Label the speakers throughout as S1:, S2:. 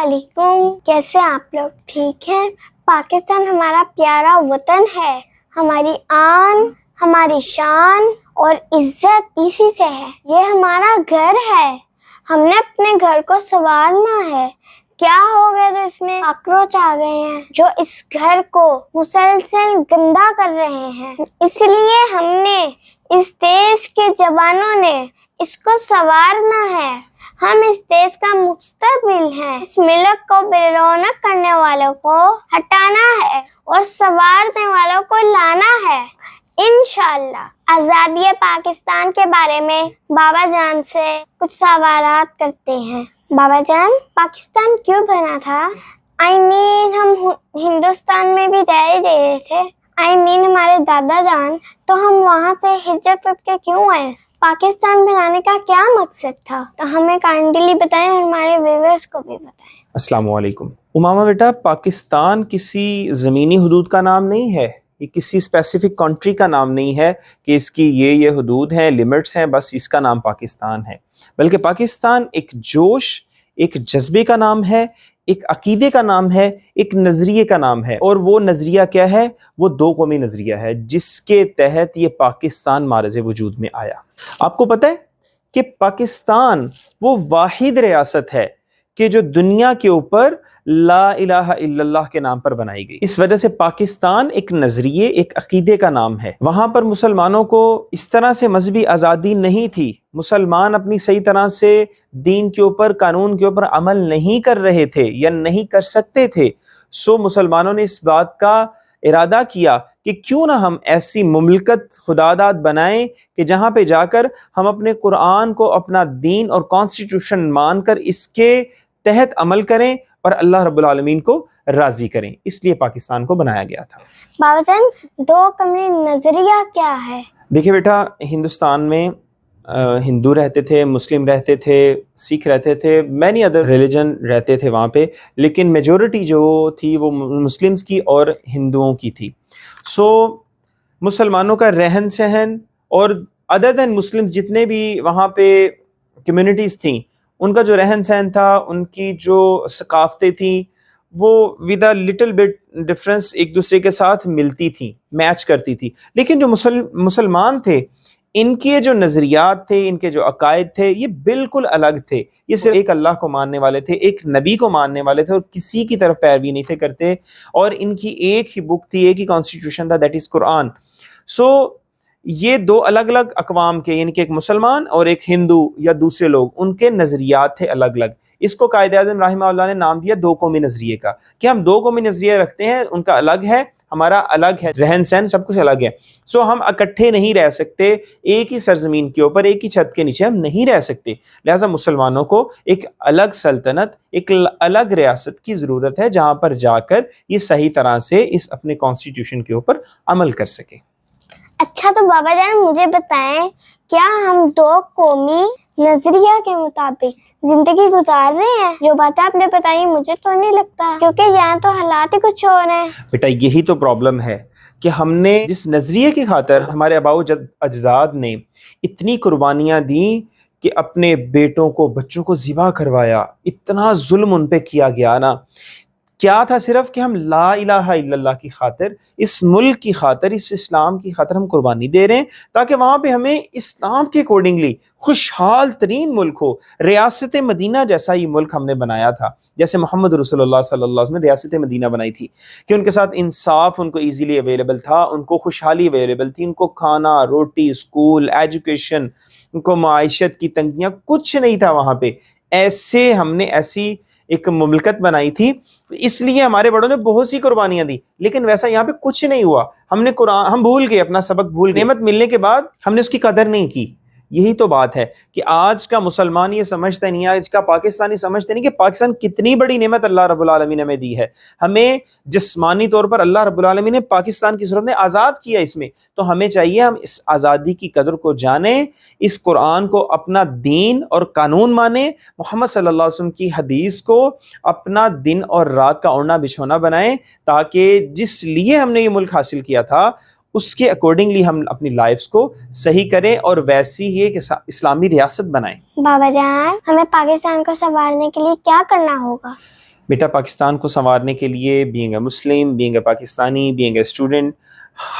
S1: علیکم، کیسے آپ لوگ؟ ٹھیک ہیں؟ پاکستان ہمارا پیارا وطن ہے، ہماری آن، ہماری شان اور عزت اسی سے ہے۔ یہ ہمارا گھر ہے، ہم نے اپنے گھر کو سنوارنا ہے۔ کیا ہو گیا تو اس میں کاکروچ آ گئے ہیں جو اس گھر کو مسلسل گندا کر رہے ہیں، اس لیے ہم نے اس دیش کے جوانوں نے اس کو سنوارنا ہے۔ ہم اس دیش کا مستقبل ہیں، اس ملک کو بے رونق کرنے والوں کو ہٹانا ہے اور سنوارنے والوں کو لانا ہے انشاءاللہ۔ آزادی پاکستان کے بارے میں بابا جان سے کچھ سوالات کرتے ہیں۔ بابا جان، پاکستان کیوں بنا تھا؟ ہم ہندوستان میں بھی رہ ہی رہے تھے، ہمارے دادا جان، تو ہم وہاں سے ہجرت کر کے کیوں آئے؟ پاکستان بنانے کا کیا مقصد تھا؟ تو ہمیں کائنڈلی بتائیں اور ہمارے ویورز کو بھی بتائیں۔
S2: السلام علیکم۔ امامہ بیٹا، پاکستان کسی زمینی حدود کا نام نہیں ہے، یہ کسی اسپیسیفک کنٹری کا نام نہیں ہے کہ اس کی یہ حدود ہیں، لمٹس ہیں، بس اس کا نام پاکستان ہے، بلکہ پاکستان ایک جوش، ایک جذبے کا نام ہے، ایک عقیدے کا نام ہے، ایک نظریے کا نام ہے۔ اور وہ نظریہ کیا ہے؟ وہ دو قومی نظریہ ہے جس کے تحت یہ پاکستان معرض وجود میں آیا۔ آپ کو پتہ ہے کہ پاکستان وہ واحد ریاست ہے کہ جو دنیا کے اوپر لا الہ الا اللہ کے نام پر بنائی گئی۔ اس وجہ سے پاکستان ایک نظریے، ایک عقیدے کا نام ہے۔ وہاں پر مسلمانوں کو اس طرح سے مذہبی آزادی نہیں تھی، مسلمان اپنی صحیح طرح سے دین کے اوپر، قانون کے اوپر عمل نہیں کر رہے تھے یا نہیں کر سکتے تھے۔ سو مسلمانوں نے اس بات کا ارادہ کیا کہ کیوں نہ ہم ایسی مملکت خداداد بنائیں کہ جہاں پہ جا کر ہم اپنے قرآن کو اپنا دین اور کانسٹیٹیوشن مان کر اس کے تحت عمل کریں اور اللہ رب العالمین کو راضی کریں۔ اس لیے پاکستان کو بنایا گیا تھا۔
S1: بابا جان، دو قومی نظریہ کیا ہے؟
S2: دیکھیں بیٹا، ہندوستان میں ہندو رہتے تھے، مسلم رہتے تھے، سکھ رہتے تھے، مینی ادر ریلیجن رہتے تھے وہاں پہ، لیکن میجورٹی جو تھی وہ مسلمز کی اور ہندوؤں کی تھی۔ سو مسلمانوں کا رہن سہن اور ادر دین مسلمز جتنے بھی وہاں پہ کمیونٹیز تھیں، ان کا جو رہن سہن تھا، ان کی جو ثقافتیں تھیں، وہ with a little bit difference ایک دوسرے کے ساتھ ملتی تھیں، میچ کرتی تھی۔ لیکن جو مسلمان تھے، ان کے جو نظریات تھے، ان کے جو عقائد تھے، یہ بالکل الگ تھے۔ یہ صرف ایک اللہ کو ماننے والے تھے، ایک نبی کو ماننے والے تھے، اور کسی کی طرف پیروی نہیں تھے کرتے، اور ان کی ایک ہی بک تھی، ایک ہی کانسٹیٹیوشن تھا، دیٹ از قرآن۔ سو یہ دو الگ الگ اقوام کے، یعنی کہ ایک مسلمان اور ایک ہندو یا دوسرے لوگ، ان کے نظریات تھے الگ الگ۔ اس کو قائد اعظم رحمہ اللہ نے نام دیا دو قومی نظریے کا، کہ ہم دو قومی نظریے رکھتے ہیں، ان کا الگ ہے، ہمارا الگ ہے، رہن سہن سب کچھ الگ ہے۔ سو ہم اکٹھے نہیں رہ سکتے، ایک ہی سرزمین کے اوپر، ایک ہی چھت کے نیچے ہم نہیں رہ سکتے، لہٰذا مسلمانوں کو ایک الگ سلطنت، ایک الگ ریاست کی ضرورت ہے جہاں پر جا کر یہ صحیح طرح سے اس اپنے کانسٹیٹیوشن کے اوپر عمل کر سکے۔
S1: اچھا، تو بابا جان مجھے بتائیں، کیا ہم دو قومی نظریہ کے مطابق زندگی گزار رہے ہیں؟ جو باتیں آپ نے بتائی مجھے تو نہیں لگتا، کیونکہ یہاں تو حالات ہی کچھ اور ہیں۔
S2: بیٹا، یہی تو پرابلم ہے کہ ہم نے جس نظریے کی خاطر ہمارے آباء و اجداد نے اتنی قربانیاں دیں کہ اپنے بیٹوں کو، بچوں کو ذبح کروایا، اتنا ظلم ان پہ کیا گیا نا، کیا تھا؟ صرف کہ ہم لا الہ الا اللہ کی خاطر، اس ملک کی خاطر، اس اسلام کی خاطر ہم قربانی دے رہے ہیں، تاکہ وہاں پہ ہمیں اسلام کے اکارڈنگلی خوشحال ترین ملک ہو۔ ریاست مدینہ جیسا یہ ملک ہم نے بنایا تھا، جیسے محمد رسول اللہ صلی اللہ علیہ وسلم نے ریاست مدینہ بنائی تھی، کہ ان کے ساتھ انصاف ان کو ایزیلی اویلیبل تھا، ان کو خوشحالی اویلیبل تھی، ان کو کھانا، روٹی، اسکول، ایجوکیشن، ان کو معیشت کی تنگیاں کچھ نہیں تھا وہاں پہ۔ ایسے ہم نے ایسی ایک مملکت بنائی تھی، اس لیے ہمارے بڑوں نے بہت سی قربانیاں دی، لیکن ویسا یہاں پہ کچھ نہیں ہوا۔ ہم نے قرآن، ہم بھول گئے، اپنا سبق بھول گئے، نعمت ملنے کے بعد ہم نے اس کی قدر نہیں کی۔ یہی تو بات ہے کہ آج کا مسلمان یہ سمجھتا نہیں، آج کا پاکستانی سمجھتے نہیں کہ پاکستان کتنی بڑی نعمت اللہ رب العالمین نے ہمیں دی ہے۔ ہمیں جسمانی طور پر اللہ رب العالمین نے پاکستان کی صورت میں آزاد کیا اس میں، تو ہمیں چاہیے ہم اس آزادی کی قدر کو جانیں، اس قرآن کو اپنا دین اور قانون مانیں، محمد صلی اللہ علیہ وسلم کی حدیث کو اپنا دن اور رات کا اوڑھنا بچھونا بنائیں، تاکہ جس لیے ہم نے یہ ملک حاصل کیا تھا اس کے اکارڈنگلی ہم اپنی لائفز کو صحیح کریں اور ویسی ہی ایک اسلامی ریاست بنائیں۔
S1: بابا جان، ہمیں پاکستان کو سنوارنے کے لیے کیا کرنا ہوگا؟
S2: بیٹا پاکستان کو سنوارنے کے لیے being a Muslim, being a Pakistani, being a student,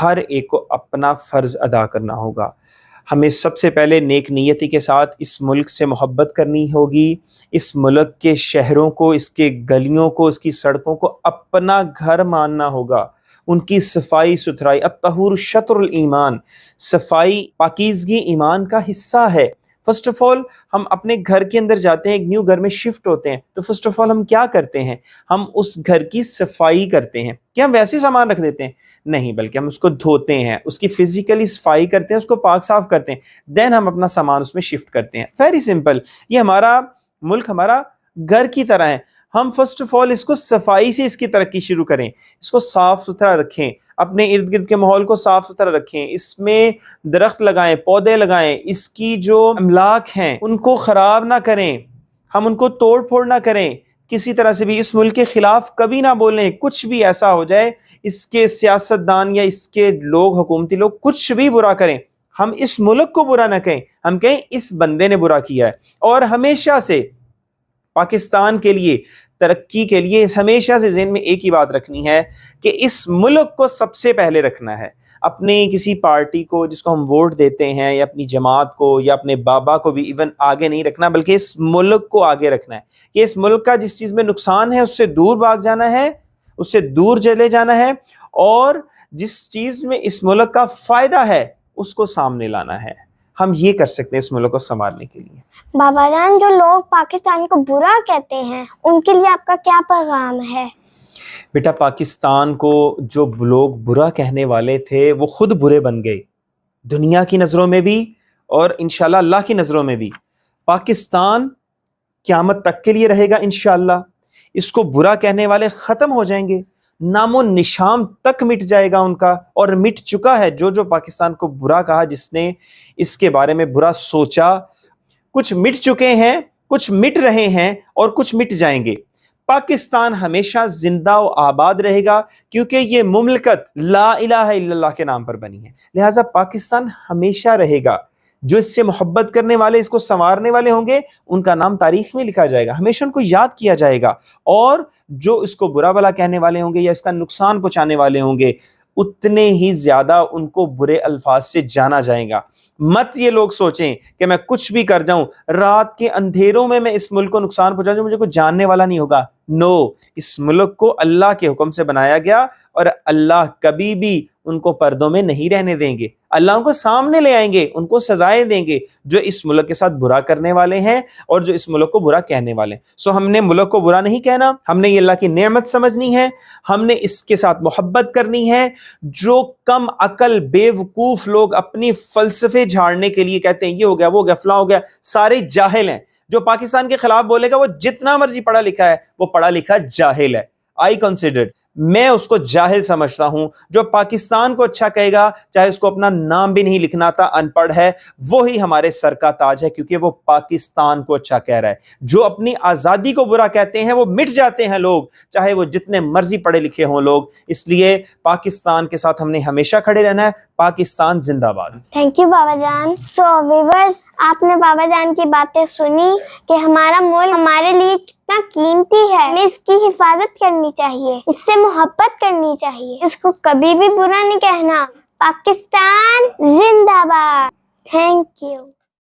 S2: ہر ایک کو اپنا فرض ادا کرنا ہوگا. ہمیں سب سے پہلے نیک نیتی کے ساتھ اس ملک سے محبت کرنی ہوگی، اس ملک کے شہروں کو، اس کے گلیوں کو، اس کی سڑکوں کو اپنا گھر ماننا ہوگا. ان کی صفائی ستھرائی، الطہور شطر الایمان، صفائی پاکیزگی ایمان کا حصہ ہے. فرسٹ آف آل ہم اپنے گھر کے اندر جاتے ہیں، ایک نیو گھر میں شفٹ ہوتے ہیں، تو فرسٹ آف آل ہم کیا کرتے ہیں؟ ہم اس گھر کی صفائی کرتے ہیں. کیا ہم ویسے سامان رکھ دیتے ہیں؟ نہیں، بلکہ ہم اس کو دھوتے ہیں، اس کی فزیکلی صفائی کرتے ہیں، اس کو پاک صاف کرتے ہیں، دین ہم اپنا سامان اس میں شفٹ کرتے ہیں. Very simple. یہ ہمارا ملک ہمارا گھر کی طرح ہے. ہم فرسٹ آف آل اس کو صفائی سے اس کی ترقی شروع کریں، اس کو صاف ستھرا رکھیں، اپنے ارد گرد کے ماحول کو صاف ستھرا رکھیں، اس میں درخت لگائیں، پودے لگائیں، اس کی جو املاک ہیں ان کو خراب نہ کریں، ہم ان کو توڑ پھوڑ نہ کریں، کسی طرح سے بھی اس ملک کے خلاف کبھی نہ بولیں. کچھ بھی ایسا ہو جائے، اس کے سیاستدان یا اس کے لوگ، حکومتی لوگ کچھ بھی برا کریں، ہم اس ملک کو برا نہ کہیں، ہم کہیں اس بندے نے برا کیا ہے. اور ہمیشہ سے پاکستان کے لیے، ترقی کے لیے ہمیشہ سے ذہن میں ایک ہی بات رکھنی ہے کہ اس ملک کو سب سے پہلے رکھنا ہے. اپنے کسی پارٹی کو جس کو ہم ووٹ دیتے ہیں، یا اپنی جماعت کو، یا اپنے بابا کو بھی ایون آگے نہیں رکھنا، بلکہ اس ملک کو آگے رکھنا ہے. کہ اس ملک کا جس چیز میں نقصان ہے اس سے دور بھاگ جانا ہے، اس سے دور چلے جانا ہے، اور جس چیز میں اس ملک کا فائدہ ہے اس کو سامنے لانا ہے. ہم یہ کر سکتے ہیں اس ملک کو سنبھالنے کے لیے.
S1: بابا جان، جو لوگ پاکستان کو برا کہتے ہیں ان کے لیے آپ کا کیا پیغام ہے؟
S2: بیٹا پاکستان کو جو لوگ برا کہنے والے تھے وہ خود برے بن گئے، دنیا کی نظروں میں بھی اور انشاءاللہ اللہ کی نظروں میں بھی. پاکستان قیامت تک کے لیے رہے گا انشاءاللہ. اس کو برا کہنے والے ختم ہو جائیں گے، نام و نشان تک مٹ جائے گا ان کا، اور مٹ چکا ہے. جو پاکستان کو برا کہا، جس نے اس کے بارے میں برا سوچا، کچھ مٹ چکے ہیں، کچھ مٹ رہے ہیں، اور کچھ مٹ جائیں گے. پاکستان ہمیشہ زندہ و آباد رہے گا، کیونکہ یہ مملکت لا الہ الا اللہ کے نام پر بنی ہے. لہٰذا پاکستان ہمیشہ رہے گا. جو اس سے محبت کرنے والے، اس کو سنوارنے والے ہوں گے، ان کا نام تاریخ میں لکھا جائے گا، ہمیشہ ان کو یاد کیا جائے گا. اور جو اس کو برا بھلا کہنے والے ہوں گے یا اس کا نقصان پہنچانے والے ہوں گے، اتنے ہی زیادہ ان کو برے الفاظ سے جانا جائے گا. مت یہ لوگ سوچیں کہ میں کچھ بھی کر جاؤں، رات کے اندھیروں میں اس ملک کو نقصان پہنچا دوں، مجھے کوئی جاننے والا نہیں ہوگا. نو، اس ملک کو اللہ کے حکم سے بنایا گیا، اور اللہ کبھی بھی ان کو پردوں میں نہیں رہنے دیں گے. اللہ ان کو سامنے لے آئیں گے، ان کو سزائیں دیں گے جو اس ملک کے ساتھ برا کرنے والے ہیں اور جو اس ملک کو برا کہنے والے ہیں. سو ہم نے ملک کو برا نہیں کہنا، ہم نے یہ اللہ کی نعمت سمجھنی ہے، ہم نے اس کے ساتھ محبت کرنی ہے. جو کم عقل بے وقوف لوگ اپنی فلسفے جھاڑنے کے لیے کہتے ہیں یہ ہو گیا، وہ ہو گیا، فلاں ہو گیا، سارے جاہل ہیں. جو پاکستان کے خلاف بولے گا وہ جتنا مرضی پڑھا لکھا ہے، وہ پڑھا لکھا جاہل ہے. آئی کنسیڈرڈ، میں اس کو جاہل سمجھتا ہوں. جو پاکستان کو اچھا کہے گا، چاہے اس کو اپنا نام بھی نہیں لکھنا تھا، ان پڑھ ہے، وہی ہمارے سر کا تاج ہے، کیونکہ وہ پاکستان کو اچھا کہہ رہا ہے. جو اپنی آزادی کو برا کہتے ہیں وہ مٹ جاتے ہیں لوگ، چاہے وہ جتنے مرضی پڑھے لکھے ہوں لوگ. اس لیے پاکستان کے ساتھ ہم نے ہمیشہ کھڑے رہنا ہے. پاکستان زندہ باد.
S1: تھینک یو بابا جان. سو ویورز، آپ نے بابا جان کی باتیں سنی کہ ہمارا ملک ہمارے لیے کتنا قیمتی ہے، ہمیں اس کی حفاظت کرنی چاہیے، اس سے محبت کرنی چاہیے، اس کو کبھی بھی برا نہیں کہنا. پاکستان زندہ باد. Thank you.